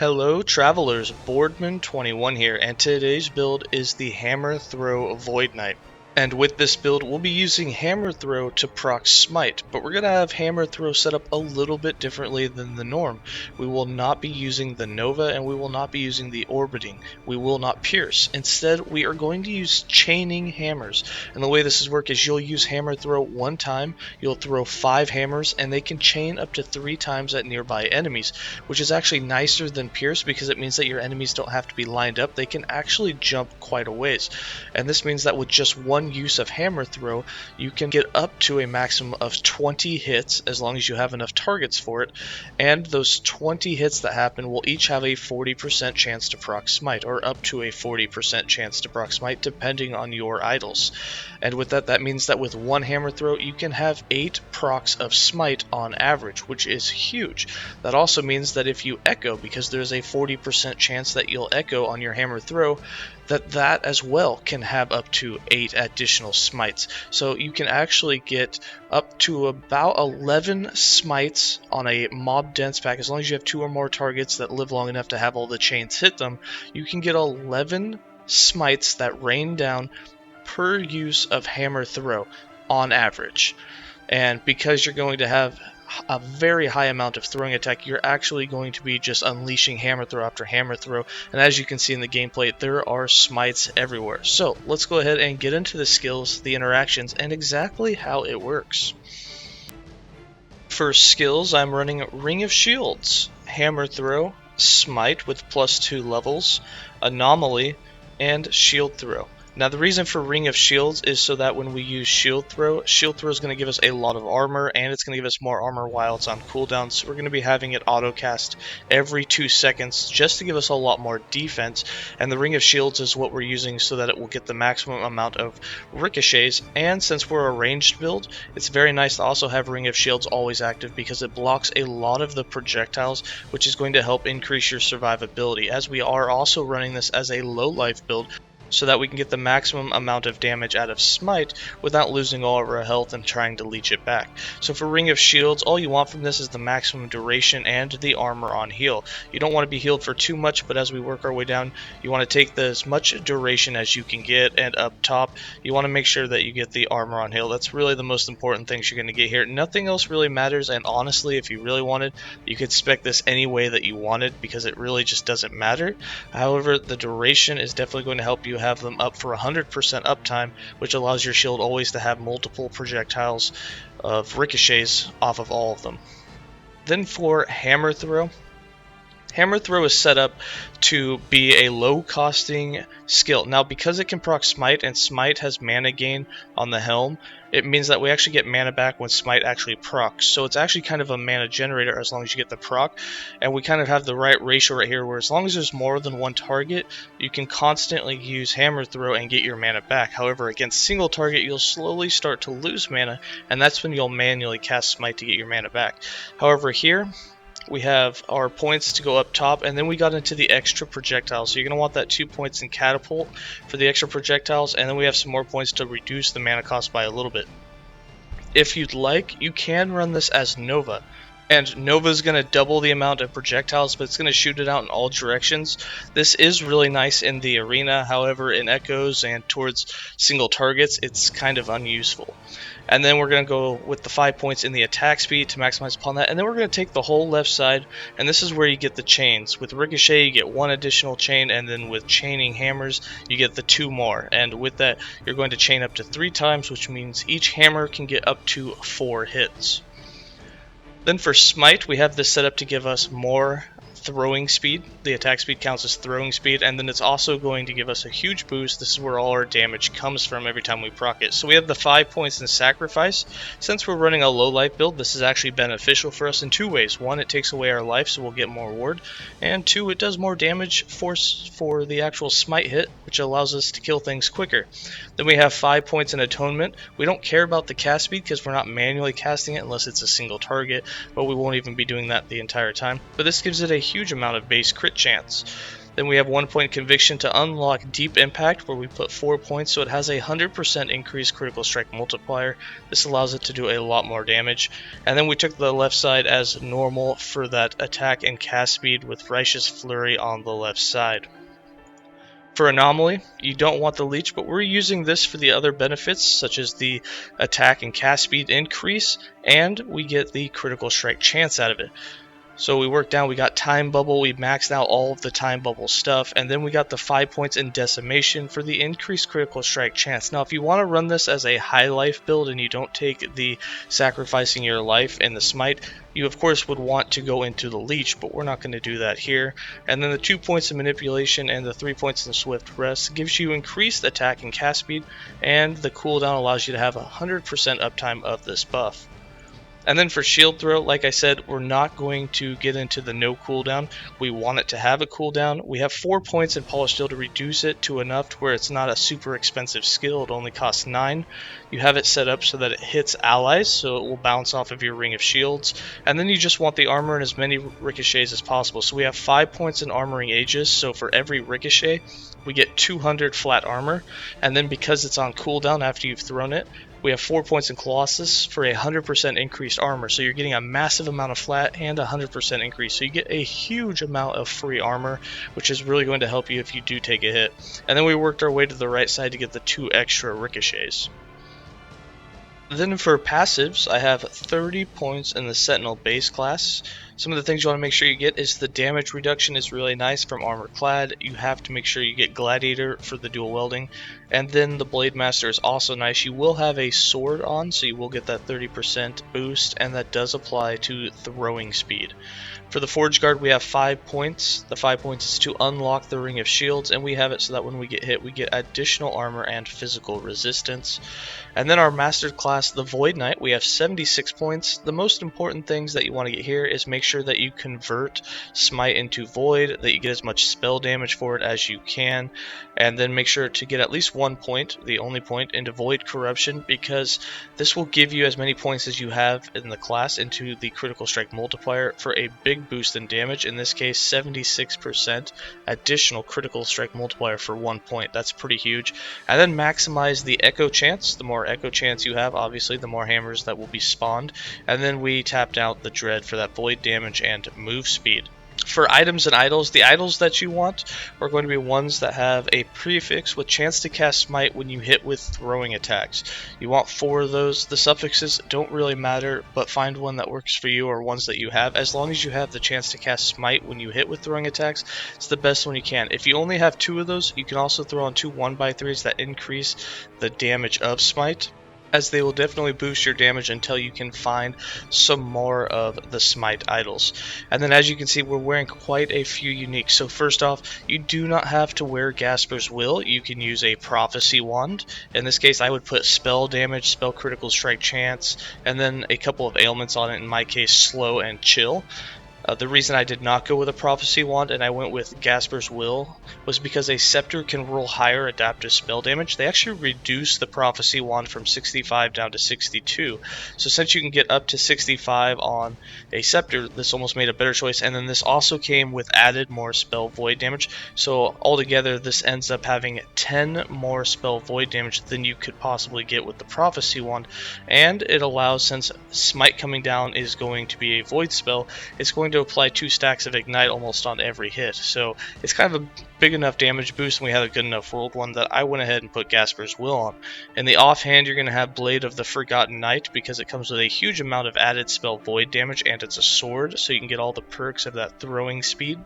Hello travelers, Boardman21 here, and today's build is the Hammer Throw Void Knight. And with this build, we'll be using Hammer Throw to proc Smite, but we're going to have Hammer Throw set up a little bit differently than the norm. We will not be using the Nova, and we will not be using the Orbiting. We will not Pierce. Instead, we are going to use Chaining Hammers. And the way this is work is you'll use Hammer Throw one time, you'll throw 5 hammers, and they can chain up to 3 times at nearby enemies, which is actually nicer than Pierce because it means that your enemies don't have to be lined up. They can actually jump quite a ways. And this means that with just one use of Hammer Throw, you can get up to a maximum of 20 hits as long as you have enough targets for it, and those 20 hits that happen will each have a 40% chance to proc Smite, or up to a 40% chance to proc Smite depending on your idols. And with that, that means that with one Hammer Throw you can have 8 procs of Smite on average, which is huge. That also means that if you echo, because there's a 40% chance that you'll echo on your Hammer Throw, that as well can have up to 8 additional smites. So you can actually get up to about 11 smites on a mob dense pack. As long as you have 2 or more targets that live long enough to have all the chains hit them, you can get 11 smites that rain down per use of Hammer Throw on average. And because you're going to have a very high amount of throwing attack, you're actually going to be just unleashing Hammer Throw after Hammer Throw, and as you can see in the gameplay, there are smites everywhere. So let's go ahead and get into the skills, the interactions, and exactly how it works. For skills, I'm running Ring of Shields, Hammer Throw, Smite with +2 levels, Anomaly, and Shield Throw. Now the reason for Ring of Shields is so that when we use Shield Throw is going to give us a lot of armor, and it's going to give us more armor while it's on cooldown, so we're going to be having it auto-cast every 2 seconds just to give us a lot more defense, and the Ring of Shields is what we're using so that it will get the maximum amount of ricochets, and since we're a ranged build, it's very nice to also have Ring of Shields always active because it blocks a lot of the projectiles, which is going to help increase your survivability, as we are also running this as a low life build, so that we can get the maximum amount of damage out of Smite without losing all of our health and trying to leech it back. So for Ring of Shields, all you want from this is the maximum duration and the armor on heal. You don't want to be healed for too much, but as we work our way down, you want to take as much duration as you can get, and up top, you want to make sure that you get the armor on heal. That's really the most important things you're going to get here. Nothing else really matters, and honestly, if you really wanted, you could spec this any way that you wanted because it really just doesn't matter. However, the duration is definitely going to help you have them up for 100% uptime, which allows your shield always to have multiple projectiles of ricochets off of all of them. Then for Hammer Throw, Hammer Throw is set up to be a low costing skill. Now because it can proc Smite, and Smite has mana gain on the helm, it means that we actually get mana back when Smite actually procs. So it's actually kind of a mana generator as long as you get the proc, and we kind of have the right ratio right here where as long as there's more than one target, you can constantly use Hammer Throw and get your mana back. However, against single target, you'll slowly start to lose mana, and that's when you'll manually cast Smite to get your mana back. However, here we have our points to go up top, and then we got into the extra projectiles. So you're going to want that 2 points in catapult for the extra projectiles, and then we have some more points to reduce the mana cost by a little bit. If you'd like, you can run this as Nova. And Nova is going to double the amount of projectiles, but it's going to shoot it out in all directions. This is really nice in the arena, however in echoes and towards single targets it's kind of unuseful. And then we're going to go with the 5 points in the attack speed to maximize upon that, and then we're going to take the whole left side, and this is where you get the chains. With Ricochet you get 1 additional chain, and then with Chaining Hammers you get the 2 more, and with that you're going to chain up to 3 times, which means each hammer can get up to 4 hits. Then for Smite, we have this set up to give us more throwing speed. The attack speed counts as throwing speed, and then it's also going to give us a huge boost. This is where all our damage comes from every time we proc it. So we have the 5 points in Sacrifice. Since we're running a low life build, this is actually beneficial for us in 2 ways. 1, it takes away our life, so we'll get more ward, and 2, it does more damage for the actual Smite hit, which allows us to kill things quicker. Then we have 5 points in Atonement. We don't care about the cast speed because we're not manually casting it unless it's a single target, but we won't even be doing that the entire time. But this gives it a huge amount of base crit chance. Then we have 1 point conviction to unlock deep impact, where we put 4 points, so it has a 100% increased critical strike multiplier. This allows it to do a lot more damage. And then we took the left side as normal for that attack and cast speed with Righteous Flurry on the left side. For Anomaly, you don't want the leech, but we're using this for the other benefits, such as the attack and cast speed increase, and we get the critical strike chance out of it. So we worked down, we got Time Bubble, we maxed out all of the Time Bubble stuff, and then we got the 5 points in Decimation for the increased critical strike chance. Now if you want to run this as a high life build and you don't take the sacrificing your life in the Smite, you of course would want to go into the Leech, but we're not going to do that here. And then the 2 points in Manipulation and the 3 points in Swift Rest gives you increased attack and cast speed, and the cooldown allows you to have 100% uptime of this buff. And then for shield throw, like I said, we're not going to get into the no cooldown. We want it to have a cooldown. We have 4 points in Polished Steel to reduce it to enough to where it's not a super expensive skill. It only costs 9. You have it set up so that it hits allies, so it will bounce off of your Ring of Shields. And then you just want the armor and as many ricochets as possible. So we have 5 points in Armoring Aegis, so for every ricochet, we get 200 flat armor. And then because it's on cooldown after you've thrown it, we have 4 points in Colossus for a 100% increased armor, so you're getting a massive amount of flat and a 100% increase, so you get a huge amount of free armor, which is really going to help you if you do take a hit. And then we worked our way to the right side to get the 2 extra ricochets. Then for passives, I have 30 points in the Sentinel base class. Some of the things you want to make sure you get is the damage reduction is really nice from Armor Clad. You have to make sure you get Gladiator for the dual welding. And then the Blade Master is also nice. You will have a sword on, so you will get that 30% boost, and that does apply to throwing speed. For the Forge Guard, we have 5 points. The 5 points is to unlock the Ring of Shields, and we have it so that when we get hit, we get additional armor and physical resistance. And then our Mastered class, the Void Knight, we have 76 points. The most important things that you want to get here is make sure that you convert Smite into Void, that you get as much spell damage for it as you can, and then make sure to get at least 1 point, the only point, into Void Corruption, because this will give you as many points as you have in the class into the critical strike multiplier for a big boost in damage. In this case, 76% additional critical strike multiplier for 1 point. That's pretty huge. And then maximize the echo chance. The more echo chance you have, obviously, the more hammers that will be spawned. And then we tapped out the dread for that void damage and move speed. For items and idols, the idols that you want are going to be ones that have a prefix with chance to cast Smite when you hit with throwing attacks. You want 4 of those. The suffixes don't really matter, but find one that works for you or ones that you have. As long as you have the chance to cast Smite when you hit with throwing attacks, it's the best one you can. If you only have 2 of those, you can also throw on 2 1x3s that increase the damage of Smite, as they will definitely boost your damage until you can find some more of the Smite idols. And then as you can see, we're wearing quite a few unique. So first off, you do not have to wear Gasper's Will. You can use a Prophecy Wand. In this case, I would put spell damage, spell critical strike chance, and then a couple of ailments on it, in my case, slow and chill. The reason I did not go with a Prophecy Wand and I went with Gasper's Will was because a Scepter can roll higher adaptive spell damage. They actually reduced the Prophecy Wand from 65 down to 62. So since you can get up to 65 on a Scepter, this almost made a better choice. And then this also came with added more spell void damage. So altogether, this ends up having 10 more spell void damage than you could possibly get with the Prophecy Wand. And it allows, since Smite coming down is going to be a void spell, it's going to apply 2 stacks of Ignite almost on every hit. So it's kind of a big enough damage boost, and we had a good enough rolled one that I went ahead and put Gasper's Will on. In the offhand, you're going to have Blade of the Forgotten Knight, because it comes with a huge amount of added spell void damage, and it's a sword, so you can get all the perks of that throwing speed.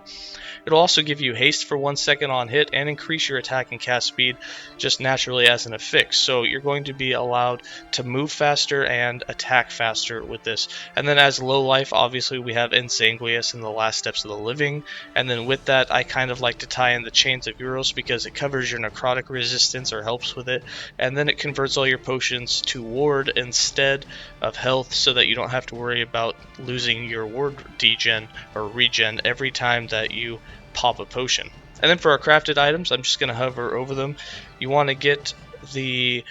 It'll also give you haste for 1 second on hit and increase your attack and cast speed just naturally as an affix. So you're going to be allowed to move faster and attack faster with this. And then as low life, obviously we have Insanguius in the Last Steps of the Living. And then with that, I kind of like to tie in the Chains of Euros because it covers your necrotic resistance or helps with it. And then it converts all your potions to ward instead of health, so that you don't have to worry about losing your ward degen or regen every time that you pop a potion. And then for our crafted items, I'm just going to hover over them. You want to get the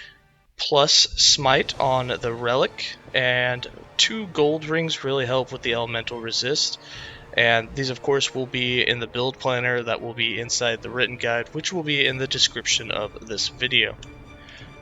plus Smite on the Relic, and 2 gold rings really help with the elemental resist. And these of course will be in the build planner that will be inside the written guide, which will be in the description of this video.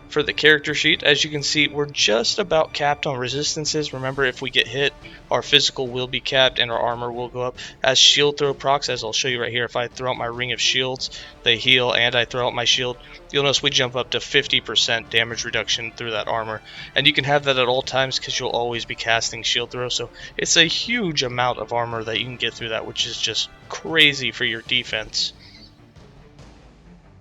For the character sheet, as you can see, we're just about capped on resistances. Remember, if we get hit, our physical will be capped and our armor will go up. As shield throw procs, as I'll show you right here, if I throw out my ring of shields, they heal, and I throw out my shield, you'll notice we jump up to 50% damage reduction through that armor. And you can have that at all times because you'll always be casting shield throw, so it's a huge amount of armor that you can get through that, which is just crazy for your defense.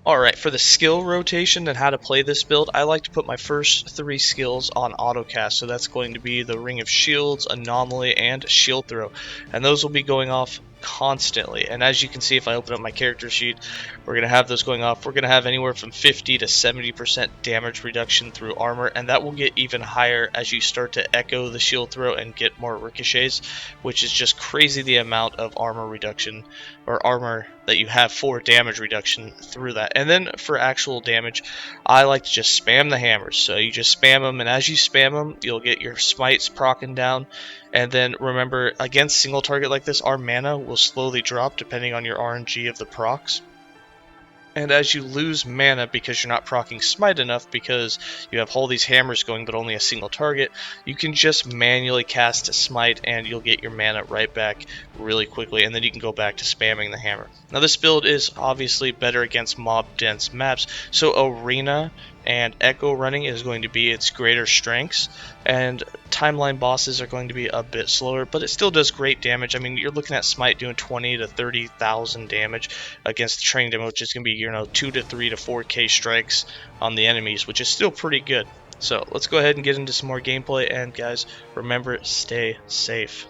Alright, for the skill rotation and how to play this build, I like to put my first 3 skills on autocast. So that's going to be the Ring of Shields, Anomaly, and Shield Throw. And those will be going off constantly. And as you can see, if I open up my character sheet, we're going to have those going off. We're going to have anywhere from 50 to 70% damage reduction through armor, and that will get even higher as you start to echo the shield throw and get more ricochets, which is just crazy the amount of armor reduction or armor that you have for damage reduction through that. And then for actual damage, I like to just spam the hammers. So you just spam them, and as you spam them, you'll get your smites procking down. And then remember, against single target like this, our mana will slowly drop depending on your RNG of the procs. And as you lose mana because you're not proccing Smite enough because you have all these hammers going but only a single target, you can just manually cast a Smite and you'll get your mana right back really quickly, and then you can go back to spamming the hammer. Now this build is obviously better against mob dense maps, so Arena and Echo running is going to be its greater strengths, and timeline bosses are going to be a bit slower, but it still does great damage. I mean, you're looking at Smite doing 20 to 30,000 damage against the training demo, which is going to be 2 to 3 to 4k strikes on the enemies, which is still pretty good. So let's go ahead and get into some more gameplay, and guys, remember, stay safe.